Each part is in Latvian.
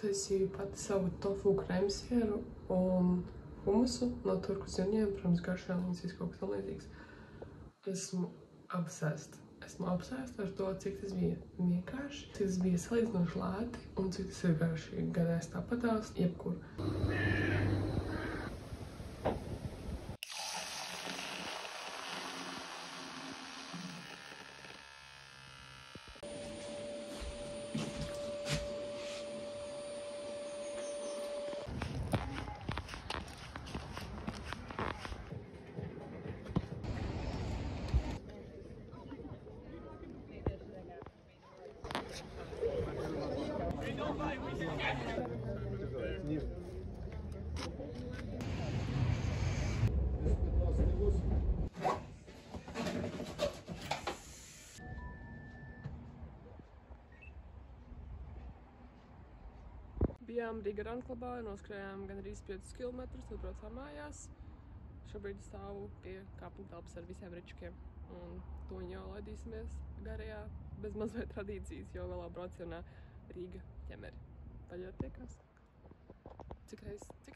uztaisīju pati savu tofu krēmsieru un humusu no turku zirņiem, protams, garšā un viss kaut kas tam līdzīgs. Esmu obsēsta ar to, cik tas bija vienkārši, cik tas bija salīdzinoši lēti un cik tas ir garšīgi. Gan es tāpatās, jebkur. Bijām Rīga Randklubā, noskrējām gan arī 5 km, tad braucām mājās. Šobrīd stāvu pie kāpņu telpas ar visiem ričkiem. Un to jau laidīsimies garajā, bez mazliet tradīcijas, jo vēlā braucienā Rīga ķemeri. Tad jau tiekās. Cik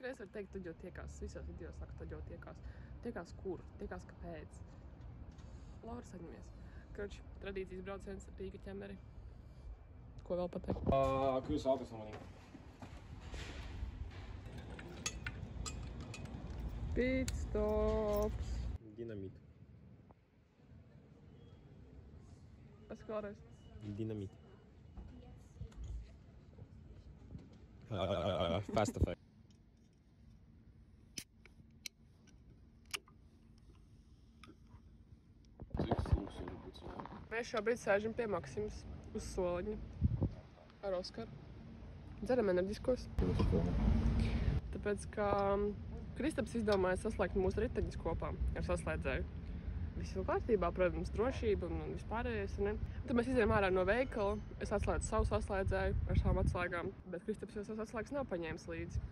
reiz var teikt, tad jau tiekās? Visos videos saka, tad jau tiekās. Tiekās kur? Tiekās kāpēc? Laura saņemies. Kroči, tradīcijas brauciens Rīga ķemeri. Ko vēl pateikt? Jūs autos no manī. Pit stops. Динамит. Paskaties. Динамит. Fast effect. Mēs šobrīd sēžam pie Maksimas uz soliņa ar Oskaru. Dzeram enerģiskos. Tāpēc, ka Kristaps izdomāja saslēgt mūsu riteņus kopā ar saslēdzēju. Viss jau kārtībā, protams, drošība un vispārējais, ne? Tad mēs izējām ārā no veikala, es atslēdzu savu saslēdzēju ar savām atslēgām, bet Kristaps jau savas atslēgas nav paņēmis līdzi.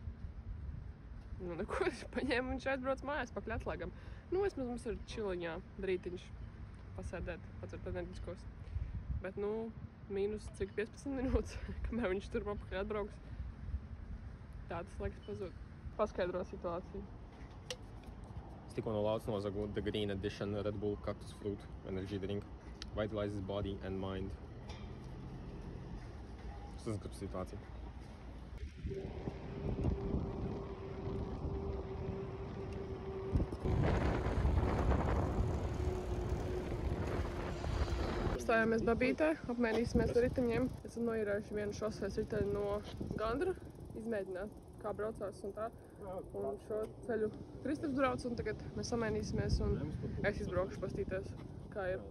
Nu, neko viņš paņēma un šeit brauc mājās pakaļ atslēgam. Nu, vismaz mums ir čiliņā brītiņš pasēdēt, pacert enerģiskos. Bet, nu, mīnus cik 15 minūtes, kamēr viņš tur pakaļ atbrauks. Tāds laiks pazūd. Paskaidro situāciju. Es tikko no lauca nozagu The Green Edition Red Bull Cactus Fruit Energy Drink. Vitalizes body and mind. Es saskatu situāciju. Stājāmies Babītē, apmēnīsimies ar riteņiem. Esam noīrējuši vienu šoseis riteņu no Gandra, izmēģināt, kā braucās un tā. Un šo ceļu Kristaps brauc, un tagad mēs samēnīsimies, un es izbraukšu pastīties, kā ir.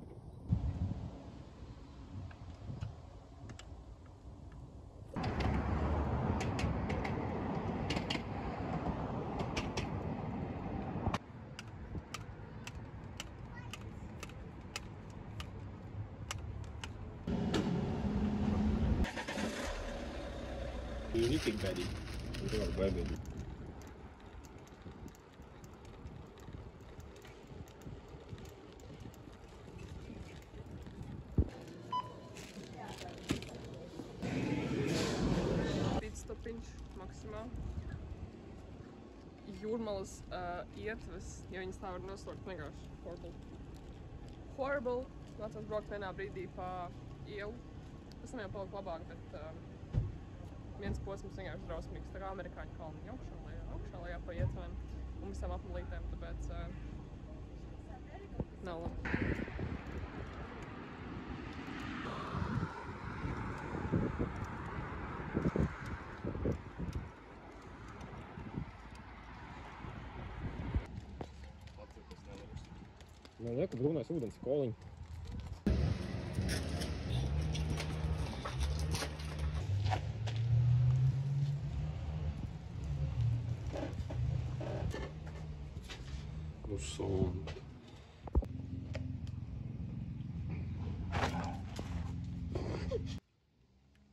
Rītīgi bēdīgi. Un tev var bēdīgi. Pitstopiņš Maksimā. Jūrmalas ietves, ja viņas tā var nosaukt, vienkārši horrible. Nācās braukt vienā brīdī pa ielu. Tas jau palika labāk, bet viens posms vienkārši drausmīgs, tā kā amerikāņu kalni augšā lejā pa ietvēm un visām apmalītēm, tāpēc nav labi. Man liekas, brūnais ūdens koliņi. Kluson.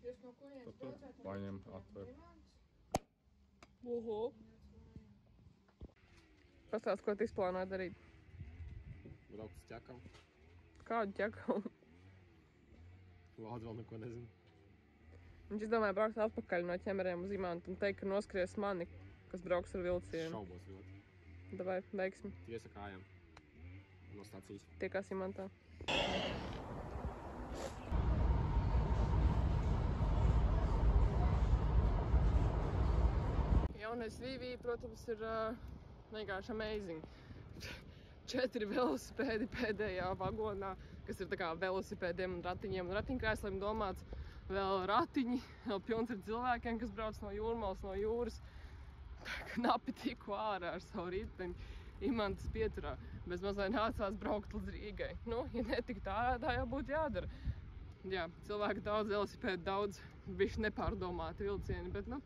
Tad tu paņem, atver. Oho. Pastāst, ko tu izplānoji darīt? Braukt uz ķekam. Kādu ķekamu? Lādz vēl neko nezinu. Viņš izdomāja braukt atpakaļ no Ķemeriem uz Imantu un teikt, ka noskries mani, kas brauks ar vilcienu. Šaubos ļoti. Davai, veiksim. Tiesa kājām. No stacijas. Tiekās Imantā. Jaunais VV, protams, ir vienkārši amazing. 4 velosipēdi pēdējā vagonā, kas ir tā kā velosipēdiem un ratiņkrēsliem domāts. Vēl ratiņi, vēl pilns ar cilvēkiem, kas brauc no Jūrmalas, no jūras. Knapi tiku ārā ar savu riteni Imantas pieturā. Bez mazai nācās braukt līdz Rīgai. Nu, ja netika tā jau būtu jādara. Jā, cilvēki daudz, velosipēdi daudz, bišķi nepārdomāti vilcieni, bet, nu,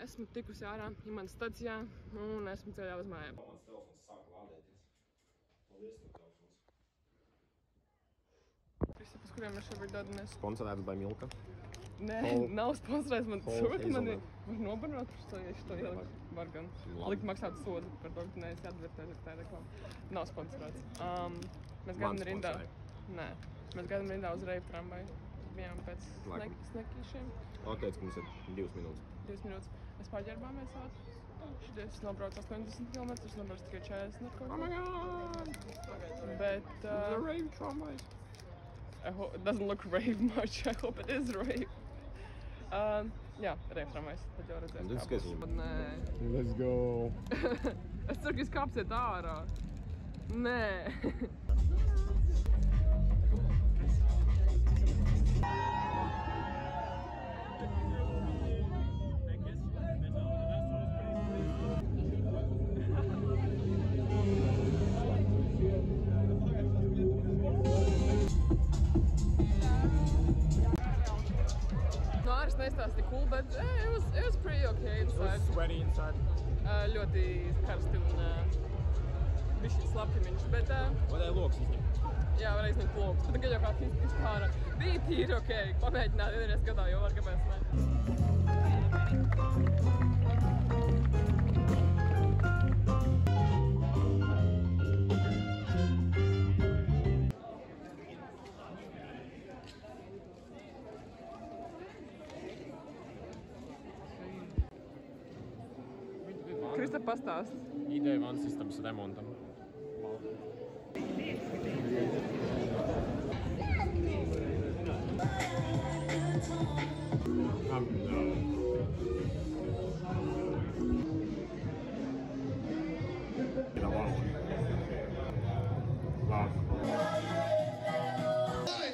esmu tikusi ārā Imantas stacijā un esmu ceļā uz mājām. Mans telefons sāk lādēties. Paldies, tev telefons. Visi, pēc kuriem mēs šobrīd dodamies. Sponsorēts by Milka. Nē, nav sponsorēts, man soda mani var nobarnot, ja to ielikt. Var gan. Likt maksāt sodu par to, ka neesi advertēs ar tā reklāmu. Nav sponsorēts. Mēs gaidām rindā. Nē, mēs gaidām rindā uz Reivu tramvaju. Bijām pēc snekīšiem. Teica, ka mums ir 2 minūtes. 2 minūtes. Mēs pārģērbāmies ātri. Es nobraucu 80 km, es nobraucu tikai 40 ar kaut ko. Oh my god! Bet... The Rave tramvajs. It doesn't look rave much. I hope it is rave. Jā, Reivu tramvajs. Tad jau redzēs, kā būs. Nē. Let's go! Es ceru, ka jūs kāpsiet ārā. Nē. No āras neizstāsti cool, but it was pretty okay inside. It was sweaty inside. Ļoti karsti un bišķi slapjamiņš, bet... Varēja loks izņemt. Jā, varēja izņemt lokus, bet tagad jau kā fiziski ārā. Bija tīri okay, pamēģināt vienreiz gadā, jo var, kāpēc ne. Kristap, pastāst. Ideja vans istabas remontam.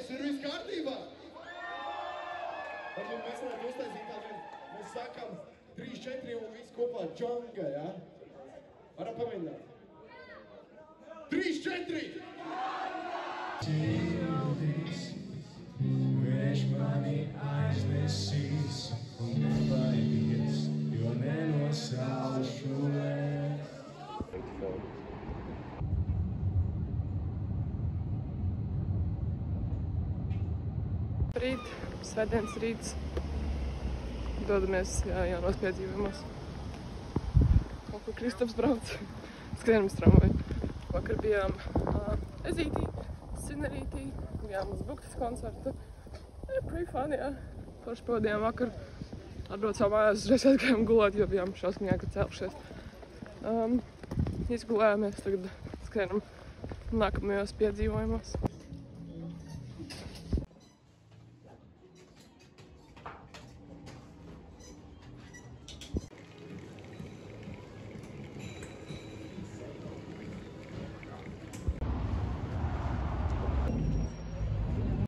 Ir viss kārtībā? Varbūt mēs varētu uztaisīt tādu, mēs sakam 3, 4 un viss kopā džanga, ja? Varam pamēģināt? 3, 4! Viņš mani aiznesīs un nebaidies, jo nenosaušu es. Rīt, svētdienas rīts. Dodamies jaunos piedzīvojumos. Kaut kur Kristaps brauc. Skrienam uz tramvaju. Vakar bijām Ezītī, Sinerītī. Bijām uz Buktas koncertu. Pretty fun, jā. Forši pavadījām vakar. Atbraucām mājās, uzreiz aizgājām gulēt, jo bijām šausmīgāki celšies. Izgulējāmies, tagad skrienam nākamajos piedzīvojumos.